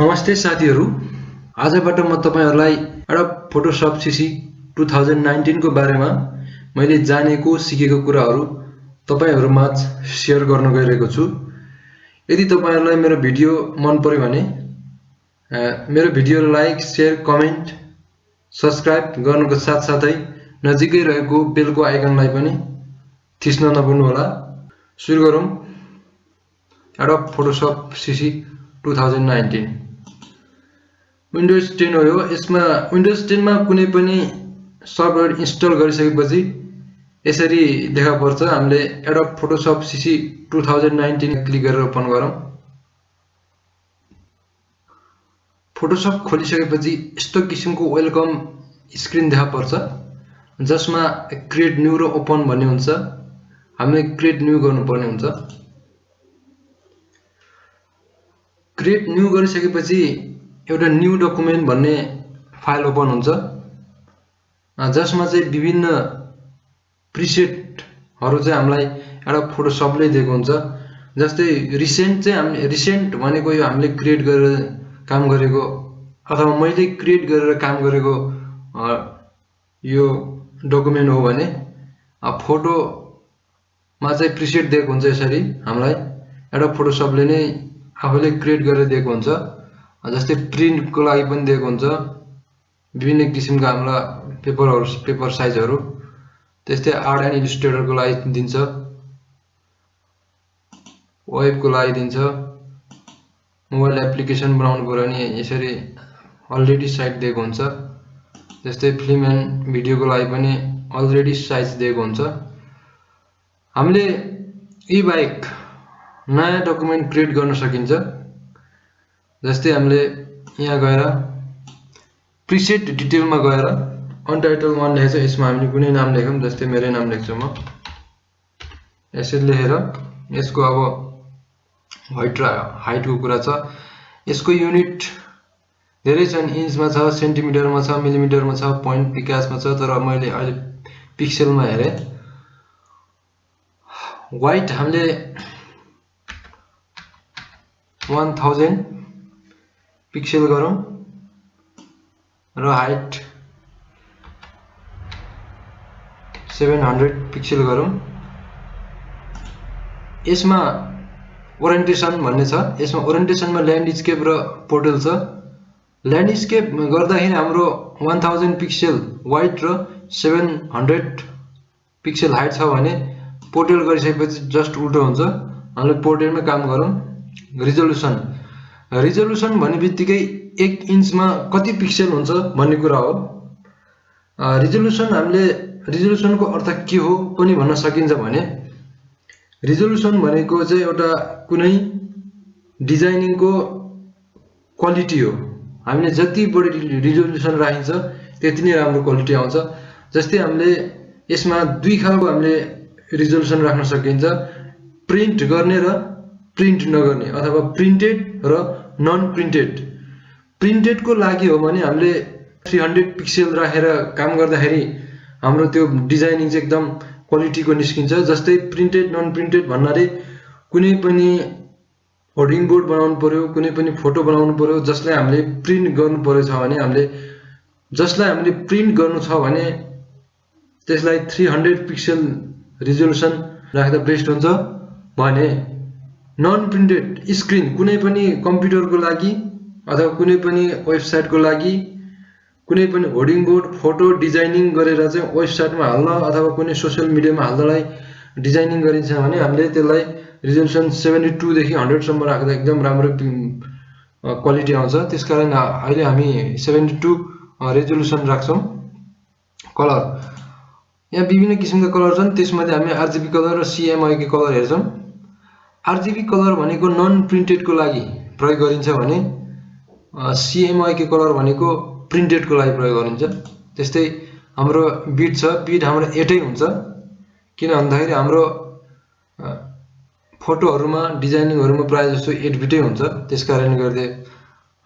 नमस्ते साथीहरु, आजबाट म तपाईहरुलाई एउटा फोटोशप सीसी 2019 को बारेमा मैले जानेको सिकेको कुराहरु तपाईहरुमाझ शेयर गर्न गइरहेको छु। यदि तपाईहरुलाई मेरो भिडियो मन पर्यो भने मेरो भिडियोलाई लाइक, शेयर, कमेन्ट, सब्स्क्राइब गर्नुको साथसाथै नजिकै रहेको बेलको आइकनलाई पनि थिच्न नभुल्नु होला। सुरु गरौं। एउटा फोटोशप सीसी 2019 विन्डोज 10 हो। यसमा विन्डोज 10 मा कुनै पनि सफ्टवेयर इन्स्टल गरिसकेपछि यसरी देखा पर्छ। हामीले एउटा फोटोशप सीसी 2019 क्लिक गरेर ओपन गरौँ। फोटोशप खोलिसकेपछि यस्तो किसिमको वेलकम स्क्रिन देखा पर्छ, जसमा क्रिएट न्यू र ओपन भन्ने हुन्छ। हामीले क्रिएट न्यू गर्नुपर्ने हुन्छ। क्रिएट न्यू गरिसकेपछि एउटा न्यू डकुमेन्ट भन्ने फाइल ओपन हुन्छ, जसमा चाहिँ विभिन्न प्रिसेटहरु चाहिँ हामीलाई एउटा फोटोशपले दिएको हुन्छ। जस्तै रिसेन्ट चाहिँ हामी रिसेन्ट भनेको यो हामीले क्रिएट गरेर काम गरेको अथवा मैले क्रिएट गरेर काम गरेको यो डकुमेन्ट हो भने फोटोमा चाहिँ प्रिसेट दिएको हुन्छ। यसरी हामीलाई एउटा फोटोशपले नै आफूले क्रिएट गरेर दिएको हुन्छ। जस्तै प्रिन्टको लागि पनि दिएको हुन्छ, विभिन्न किसिमका हामीलाई पेपर साइजहरु। त्यस्तै आर्ट एन्ड इलिस्ट्रेटरको लागि दिन्छ, वेबको लागि दिन्छ। मोबाइल एप्लिकेसन बनाउनु पर्यो भने यसरी अलरेडी साइज दिएको हुन्छ। त्यस्तै फिल्म एन्ड भिडियोको लागि पनि अलरेडी साइज दिएको हुन्छ। हामीले यी बाहेक नयाँ डकुमेन्ट क्रिएट गर्न सकिन्छ। जस्तै हामीले यहाँ गएर प्रिसेट डिटेलमा गएर अनटाइटल 1 लेखेछ, यसमा हामीले कुनै नाम लेखौं। जस्तै मेरै नाम लेख्छु म। यसरी लेखेर यसको अब हाइट र हाइटको कुरा छ। यसको युनिट धेरै छन्, इन्चमा छ, सेन्टिमिटरमा छ, मिलिमिटरमा छ, पॉइन्ट पिकासमा छ, तर मैले अहिले पिक्सलमा हेरे। वाइट हामीले 1000 पिक्सल गरौँ र हाइट 700 पिक्सल गरौँ। यसमा ओरिएन्टेसन भन्ने छ। यसमा ओरिएन्टेसनमा ल्यान्डस्केप र पोर्ट्रेट छ। ल्यान्डस्केप गर्दाखेरि हाम्रो 1000 पिक्सल वाइट र 700 पिक्सल हाइट छ भने पोर्ट्रेट गरिसकेपछि जस्ट उल्टो हुन्छ। हामीले पोर्ट्रेटमा काम गरौँ। रिजोल्युसन भन्ने बित्तिकै 1 इन्चमा कति पिक्सल हुन्छ भन्ने कुरा हो। रिजोल्युसनको अर्थ के हो पनि भन्न सकिन्छ भने रिजोल्युसन भनेको चाहिँ एउटा कुनै डिजाइनिङको क्वालिटी हो। हामीले जति बढी रिजोल्युसन राखिन्छ त्यति नै राम्रो क्वालिटी आउँछ। जस्तै हामीले यसमा दुई खालको हामीले रिजोल्युसन राख्न सकिन्छ, प्रिन्ट गर्ने र प्रिन्ट नगर्ने, अथवा प्रिन्टेड र नन प्रिन्टेड। प्रिन्टेडको लागि हो भने हामीले 300 पिक्सल राखेर काम गर्दाखेरि हाम्रो त्यो डिजाइनिङ चाहिँ एकदम क्वालिटीको निस्किन्छ। जस्तै प्रिन्टेड नन प्रिन्टेड भन्नाले कुनै पनि होर्डिङ बोर्ड बनाउनु पर्यो, कुनै पनि फोटो बनाउनु पर्यो, जसलाई हामीले प्रिन्ट गर्नु पर्यो छ भने हामीले प्रिन्ट गर्नु छ भने त्यसलाई 300 पिक्सल रिजोल्युसन राख्दा बेस्ट हुन्छ। भने नन प्रिन्टेड स्क्रिन कुनै पनि कम्प्युटरको लागि अथवा कुनै पनि वेबसाइटको लागि, कुनै पनि होर्डिङ बोर्ड फोटो डिजाइनिङ गरेर चाहिँ वेबसाइटमा हाल्न अथवा कुनै सोशल मिडियामा हाल्नलाई डिजाइनिङ गरिन्छ भने हामीले त्यसलाई रिजोल्युसन 72 देखि 100 सम्म राख्दा एकदम राम्रो क्वालिटी आउँछ। त्यसकारण अहिले हामी 72 रिजोल्युसन राख्छौं। कलर यहाँ विभिन्न किसिमका कलर छन्। त्यसमध्ये हामी आरजीबी कलर र सीएमवाई को कलर हेर्छौं। आरजीबी कलर भनेको नन प्रिन्टेडको लागि प्रयोग गरिन्छ भने सीएमवाई को कलर भनेको प्रिन्टेडको लागि प्रयोग गरिन्छ। त्यस्तै हाम्रो बिट छ। बिट हाम्रो 8 हुन्छ, किन भन्दाखेरि हाम्रो फोटोहरुमा डिजाइनिङहरुमा प्राय जसो 8 बिटै हुन्छ। त्यसकारण गर्दै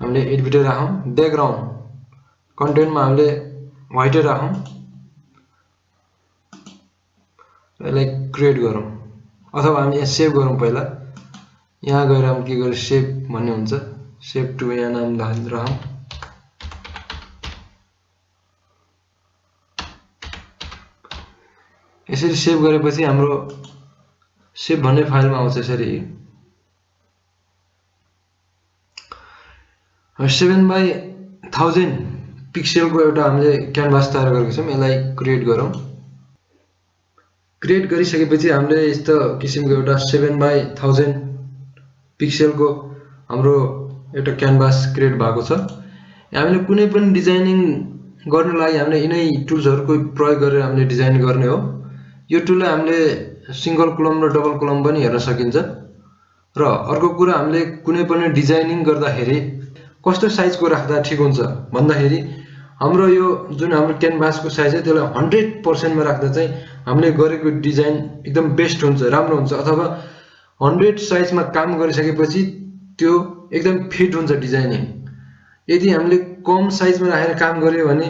हामीले 8 बिटै राखौं। ब्याकग्राउन्ड कन्टेन्टमा हामीले व्हाइटै राखौं। यसलाई क्रिएट गरौँ अथवा हामी यहाँ सेभ गरौँ। पहिला यहाँ गएर हामी के गरे सेभ भन्ने हुन्छ। सेभ टु यहाँ नाम राखौँ। यसरी सेभ गरेपछि हाम्रो सेभ भन्ने फाइलमा आउँछ। यसरी 7/1000 पिक्सलको एउटा हामीले क्यानभास तयार गरेको छौँ। यसलाई क्रिएट गरौँ। क्रिएट गरिसकेपछि हामीले यस्तो किसिमको एउटा 7/1000 पिक्सलको हाम्रो एउटा क्यानभास क्रिएट भएको छ। हामीले कुनै पनि डिजाइनिङ गर्नको लागि हामीले यिनै टुल्सहरुको प्रयोग गरेर हामीले डिजाइन गर्ने हो। यो टुललाई हामीले सिंगल कलम र डबल कलम पनि हेर्न सकिन्छ। र अर्को कुरा, हामीले कुनै पनि डिजाइनिङ गर्दाखेरि कस्तो साइजको राख्दा ठिक हुन्छ भन्दाखेरि हाम्रो यो जुन हाम्रो क्यानभासको साइज छ त्यसलाई 100% मा राख्दा चाहिँ हामीले गरेको डिजाइन एकदम बेस्ट हुन्छ, राम्रो हुन्छ। अथवा 100 साइजमा काम गरिसकेपछि त्यो एकदम फिट हुन्छ डिजाइनिङ। यदि हामीले कम साइजमा राखेर काम गर्यो भने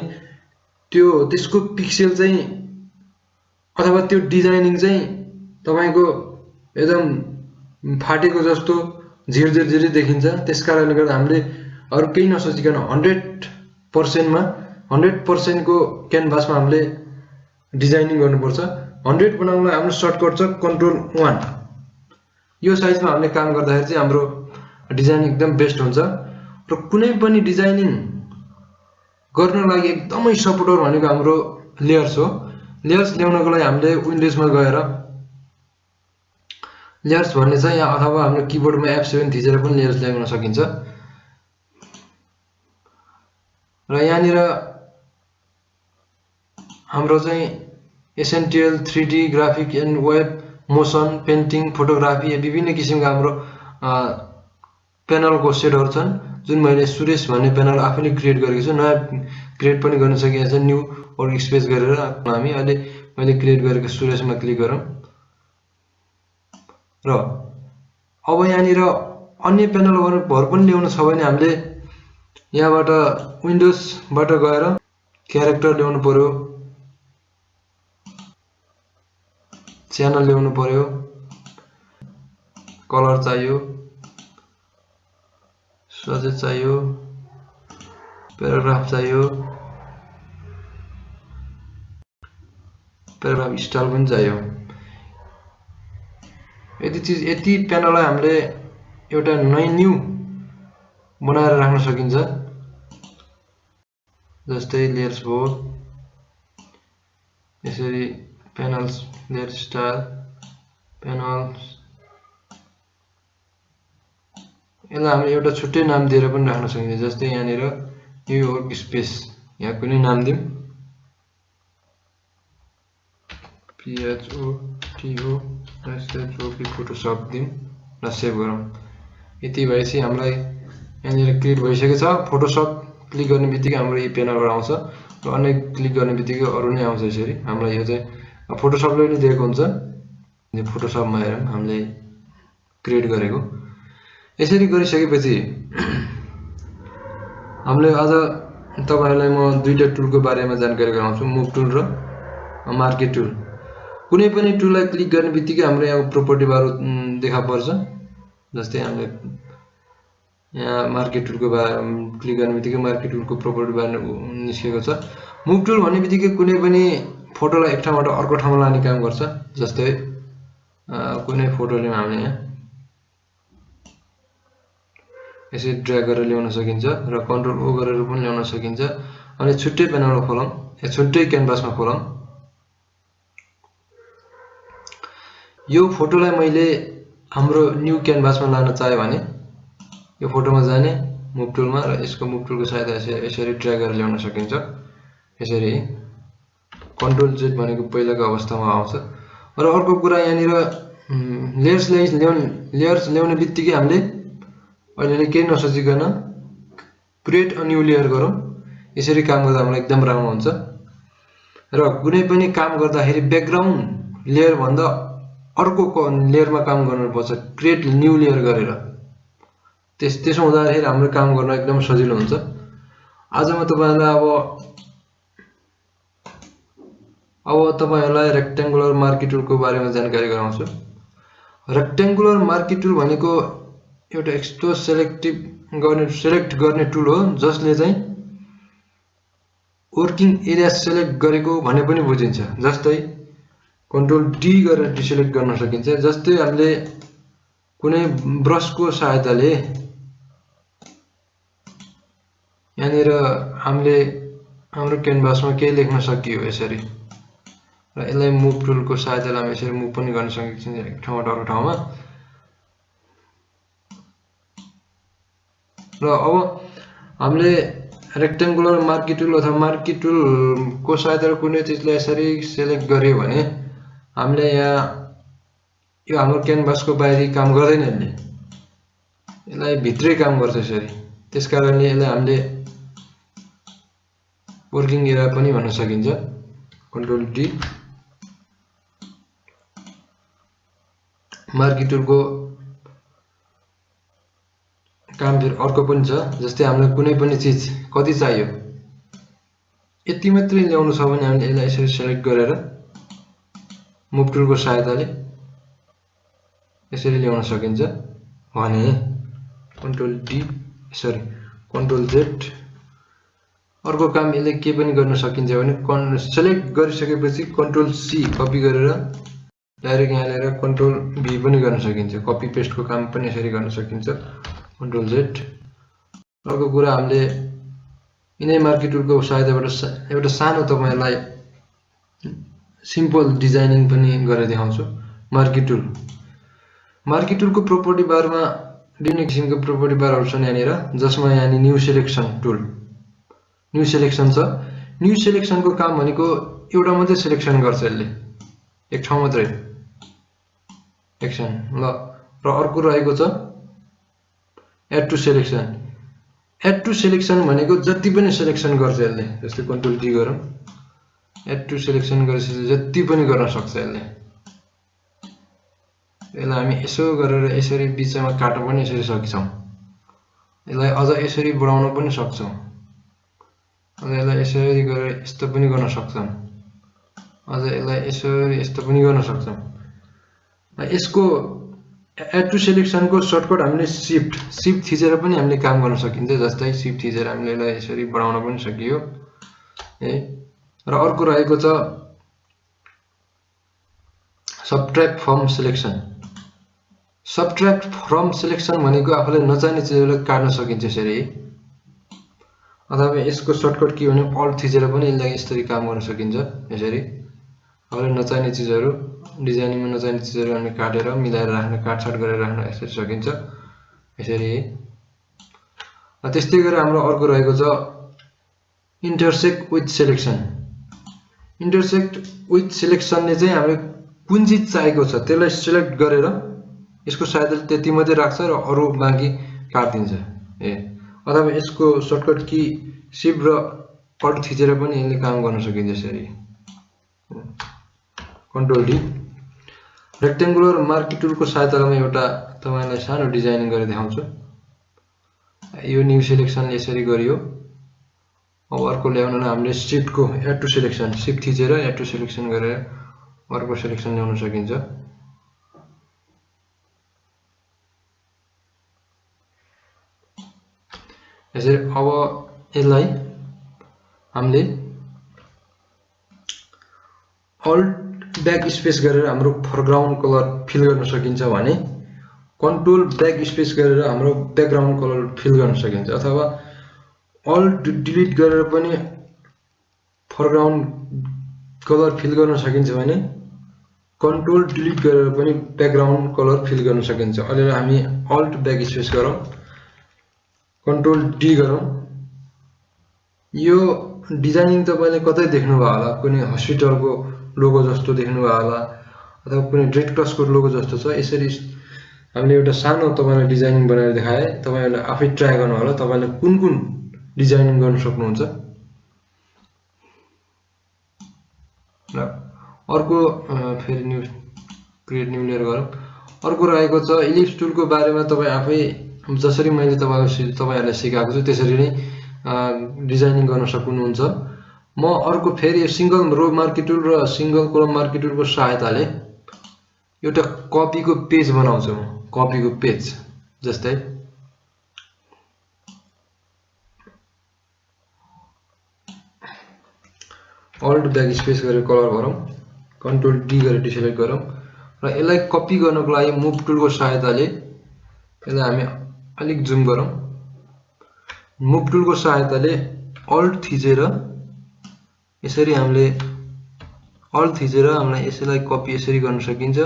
त्यो त्यसको पिक्सल चाहिँ अथवा त्यो डिजाइनिङ चाहिँ तपाईको एकदम फाटेको जस्तो झिरझिर देखिन्छ। त्यसकारणले गर्दा हामीले अरु केही नसोचिकन 100% मा 100% को क्यानभासमा हामीले डिजाइनिङ गर्नुपर्छ। 100 बनाउनलाई हाम्रो सर्टकट छ Ctrl+1। यो साइजमा हामीले काम गर्दाखेरि चाहिँ हाम्रो डिजाइन एकदम बेस्ट हुन्छ। र कुनै पनि डिजाइनिङ गर्न लागि एकदमै सपोर्टर भनेको हाम्रो लेयर्स हो। लेयर्स ल्याउनको लागि हामीले विन्डोजमा गएर लेयर्स भन्ने छ यहाँ, अथवा हाम्रो किबोर्डमा F7 थिचेर पनि लेयर्स ल्याउन सकिन्छ। र यहाँनिर हाम्रो चाहिँ essential 3D graphic and web motion painting photography विभिन्न किसिमका हाम्रो प्यानलको सेटहरु छन्, जुन मैले सुरेश भन्ने प्यानल आफैले क्रिएट गरेको छु। नयाँ क्रिएट पनि गर्न सकिन्छ न्यू वर्क स्पेस गरेर। हामी अहिले मैले क्रिएट गरेको सुरेशमा क्लिक गरौँ। र अब यहाँनिर अन्य प्यानलहरु पनि ल्याउन छ भने हामीले यहाँबाट विन्डोजबाट गएर क्यारेक्टर ल्याउनु पर्यो, च्यानल ल्याउनु पर्यो, कलर चाहियो, सजेट चाहियो, प्याराग्राफ चाहियो, प्याराग्राफ स्टाइल पनि चाहियो। यति प्यानललाई हामीले एउटा न्यू बनाएर राख्न सकिन्छ। जस्तै लेयर्स भयो, यसरी प्यानल्स, लेयर स्टाइल, प्यानल्स, यसलाई हामीले एउटा छुट्टै नाम दिएर पनि राख्न सकिन्छ। जस्तै यहाँनिर न्यू वर्क स्पेस, यहाँ कुनै नाम दिउँ, PHOTOSHOP फोटोशप दिउँ र सेभ गरौँ। यति भएपछि हामीलाई यहाँनिर क्रिएट भइसकेको छ। फोटोशप क्लिक गर्ने बित्तिकै हाम्रो यो प्यानलबाट आउँछ र अन्य क्लिक गर्ने बित्तिकै अरु नै आउँछ। यसरी हामीलाई यो चाहिँ फोटोशपले पनि दिएको हुन्छ। यो फोटोशपमा हेरौँ हामीले क्रिएट गरेको। यसरी गरिसकेपछि हामीले आज तपाईहरुलाई म दुईटा टुलको बारेमा जानकारी गराउँछु, मुभ टुल र मार्केट टुल। कुनै पनि टुललाई क्लिक गर्ने बित्तिकै हाम्रो यहाँ प्रोपर्टी बार देखा पर्छ। जस्तै हामीले यहाँ मार्केट टुलको क्लिक गर्ने बित्तिकै मार्केट टुलको प्रोपर्टी बार निस्केको छ। मुभ टुल भन्ने बित्तिकै कुनै पनि फोटोलाई एक ठाउँबाट अर्को ठाउँमा लाने काम गर्छ। जस्तै कुनै फोटो लियौँ हामीले, यहाँ यसरी ड्र्याग गरेर ल्याउन सकिन्छ र Ctrl+O गरेर पनि ल्याउन सकिन्छ। अनि छुट्टै प्यानलमा खोलौँ, या छुट्टै क्यानभासमा खोलौँ। यो फोटोलाई मैले हाम्रो न्यू क्यानभासमा लान चाहे भने यो फोटोमा जाने मुभ टुलमा र यसको मुभ टुलको सहायताले यसरी ड्र्याग गरेर ल्याउन सकिन्छ। यसरी Ctrl+Z भनेको पहिलाको अवस्थामा आउँछ। र अर्को कुरा, यहाँनिर लेयर्स ल्याउने बित्तिकै हामीले अहिले केही नसोचिकन क्रिएट अ न्यू लेयर गरौँ। यसरी काम गर्दा हामीलाई एकदम राम्रो हुन्छ। र कुनै पनि काम गर्दाखेरि ब्याकग्राउन्ड लेयर भन्दा अर्को लेयरमा काम गर्नुपर्छ, क्रिएट न्यू लेयर गरेर। त्यसो हुँदाखेरि हाम्रो काम गर्न एकदम सजिलो हुन्छ। आज म तपाईहरुलाई अब तपाईहरुलाई रेक्टेंगुलर मार्केट टुलको बारेमा जानकारी गराउँछु। रेक्टेंगुलर मार्केट टुल भनेको एउटा यस्तो सेलेक्टिभ गर्ने सेलेक्ट गर्ने टुल हो जसले चाहिँ वर्किङ एरिया सेलेक्ट गरेको भने पनि बुझिन्छ। जस्तै कन्ट्रोल डी गरेर डिसेलेक्ट गर्न सकिन्छ। जस्तै हामीले कुनै ब्रसको सहायताले यहाँनिर हामीले हाम्रो क्यानभासमा केही लेख्न सकियो यसरी, र यसलाई मुभ टुलको सहायताले हामी यसरी मुभ पनि गर्न सकिन्छ एक ठाउँबाट अर्को ठाउँमा। र अब हामीले रेक्टेङ्गुलर मार्की टुल अथवा मार्की टुलको सहायताले कुनै चिजलाई यसरी सेलेक्ट गर्यो भने हामीले यहाँ यो हाम्रो क्यानभासको बाहिरी काम गर्दैन, यसलाई भित्रै काम गर्छ यसरी। त्यसकारणले यसलाई हामीले वर्किङ एरिया पनि भन्न सकिन्छ। Control D. मार्की टुलको काम फेरि अर्को पनि छ। जस्तै हामीलाई कुनै पनि चिज कति चाहियो यति मात्रै ल्याउनु छ भने हामीले यसलाई यसरी सेलेक्ट गरेर मुभ टुलको सहायताले यसरी ल्याउन सकिन्छ भने control D sorry control Z. अर्को काम यसले के पनि गर्न सकिन्छ भने सेलेक्ट गरिसकेपछि कन्ट्रोल सी कपी गरेर डाइरेक्ट यहाँ ल्याएर कन्ट्रोल भी पनि गर्न सकिन्छ। कपी पेस्टको काम पनि यसरी गर्न सकिन्छ कन्ट्रोल जेड। अर्को कुरा हामीले यिनै मार्की टुलको सहायताबाट एउटा सानो तपाईहरुलाई सिम्पल डिजाइनिङ पनि गरेर देखाउँछु। Marquee tool. मार्की टुलको प्रोपर्टी बारमा विभिन्न किसिमको प्रोपर्टी बारहरु छन् यहाँनिर, जसमा यहाँ new selection tool new selection छ। न्यू सेलेक्सनको काम भनेको एउटा मात्रै सेलेक्सन गर्छ यसले, एक ठाउँ मात्रै एक्सन ल। र अर्को रहेको छ add to selection. Add to selection भनेको जति पनि सेलेक्सन गर्छ यसले। जस्तै कन्ट्रोल डी गरौँ, एड टु सेलेक्सन गरेपछि जति पनि गर्न सक्छ यसले। यसलाई हामी यसो गरेर यसरी बीचमा काट्न पनि यसरी सक्छौं। यसलाई अझ यसरी बढाउन पनि सक्छौं। अझ यसलाई यसरी गरेर यस्तो पनि गर्न सक्छौं। अझ यसलाई यसरी यस्तो पनि गर्न सक्छौं। यसको एड टु सेलेक्सनको सर्टकट हामीले शिफ्ट थिचेर पनि हामीले काम गर्न सकिन्छ। जस्तै शिफ्ट थिचेर हामीले यसलाई यसरी बढाउन पनि सकियो है। र अर्को रहेको छ subtract from selection. Subtract from selection भनेको आफूले नचाहिने चिजहरुलाई काट्न सकिन्छ यसरी। अथवा यसको सर्टकट के भने अल्ट थिचेर पनि यसलाई यसरी काम गर्न सकिन्छ यसरी। आफूले नचाहिने चिजहरु डिजाइनिङमा नचाहिने चिजहरु हामीले काटेर मिलाएर राख्न काटछाट गरेर राख्न यसरी सकिन्छ यसरी। त्यस्तै गरेर हाम्रो अर्को रहेको छ intersect with selection. Intersect with सेलेक्सनले चाहिँ हामीले कुन चीज चाहिएको छ त्यसलाई सिलेक्ट गरेर यसको सहायताले त्यति मात्रै राख्छ र अरु बाँकी काट्दिन्छ ए। अथवा यसको सर्टकट की शिफ्ट र अल्ट थिचेर पनि यसले काम गर्न सकिन्छ यसरी। Control D. रेक्टेङ्गुलर मार्की टुलको सहायताले एउटा तपाईलाई सानो डिजाइनिङ गरेर देखाउँछु। यो न्यू सेलेक्सनले यसरी गरियो। अब अर्को ल्याउन हामीले शिफ्टको एड टु सेलेक्सन शिफ्ट थिचेर एड टु सेलेक्सन गरेर अर्को सेलेक्सन ल्याउन सकिन्छ। यसरी अब यसलाई हामीले अल्ट ब्याक स्पेस गरेर हाम्रो फोरग्राउन्ड कलर फिल गर्न सकिन्छ भने कन्ट्रोल ब्याक स्पेस गरेर हाम्रो ब्याकग्राउन्ड कलर फिल गर्न सकिन्छ। अथवा अल्ट डिलिट गरेर पनि फोरग्राउन्ड कलर फिल गर्न सकिन्छ भने कन्ट्रोल डिलिट गरेर पनि ब्याकग्राउन्ड कलर फिल गर्न सकिन्छ। अहिले हामी अल्ट ब्याक स्पेस गरौँ, कन्ट्रोल डी गरौँ। यो डिजाइनिङ तपाईले कतै देख्नुभयो होला, कुनै हस्पिटलको लोगो जस्तो देख्नुभयो होला अथवा कुनै रेड क्रसको लोगो जस्तो छ। यसरी हामीले एउटा सानो तपाईलाई डिजाइनिङ बनाएर देखाए। तपाईले आफै ट्राई गर्नु होला तपाईले कुन कुन डिजाइनिङ गर्न सक्नुहुन्छ। र अर्को फेरि न्यू क्रिएट न्यू लेयर गरौँ। अर्को रहेको छ इलिप्स टुलको बारेमा तपाई आफै जसरी मैले तपाईहरुलाई सिकाएको छु त्यसरी नै डिजाइनिङ गर्न सक्नुहुन्छ। म अर्को फेरि सिंगल रो मार्की टुल र सिंगल कलम मार्की टुलको सहायताले एउटा कपीको पेज बनाउँछु। म कपीको पेज जस्तै अल्ट ब्याक स्पेस गरेर कलर गरौँ, कन्ट्रोल डी गरेर डिसेलेक्ट गरौँ र यसलाई कपी गर्नको लागि मुभ टुलको सहायताले यसलाई हामी अलिक जुम गरौँ। मुभ टुलको सहायताले अल्ट थिचेर यसरी हामीले यसलाई कपी यसरी गर्न सकिन्छ।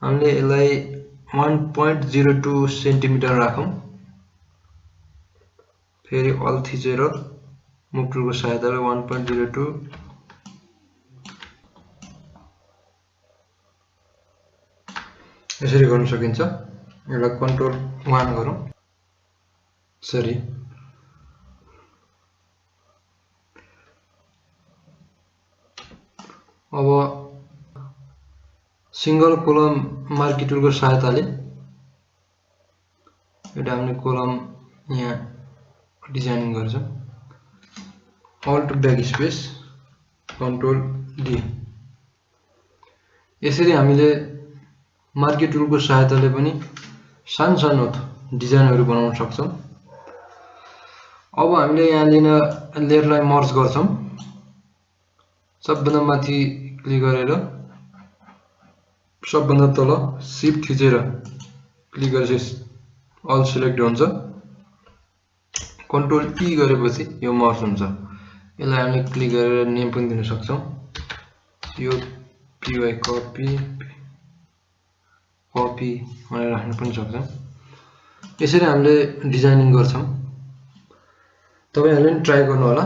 हामीले यसलाई 1.02 सेन्टिमिटर राखौँ, फेरि अल्ट थिचेर मुभ टुलको सहायताले 1.02 यसरी गर्न सकिन्छ। यसलाई कन्ट्रोल 1 गरौँ, सरी अब सिंगल कोलम मार्की टुलको सहायताले एउटा हामीले कोलम यहाँ डिजाइनिङ गर्छौँ। Alt backspace control D. यसरी हामीले मार्की टुलको सहायताले पनि सानो डिजाइनहरू बनाउन सक्छौँ। अब हामीले यहाँनिर लेयरलाई मर्ज गर्छौँ। सबभन्दा माथि क्लिक गरेर सबभन्दा तल शिफ्ट थिचेर क्लिक गरेपछि अल सिलेक्ट हुन्छ। कन्ट्रोल ई गरेपछि यो मर्ज हुन्छ। यसलाई हामीले क्लिक गरेर नेम पनि दिन सक्छौँ। यो पीवाई कपी भनेर राख्न पनि सक्छौँ। यसरी हामीले डिजाइनिङ गर्छौँ। तपाईहरुले पनि ट्राई गर्नु होला।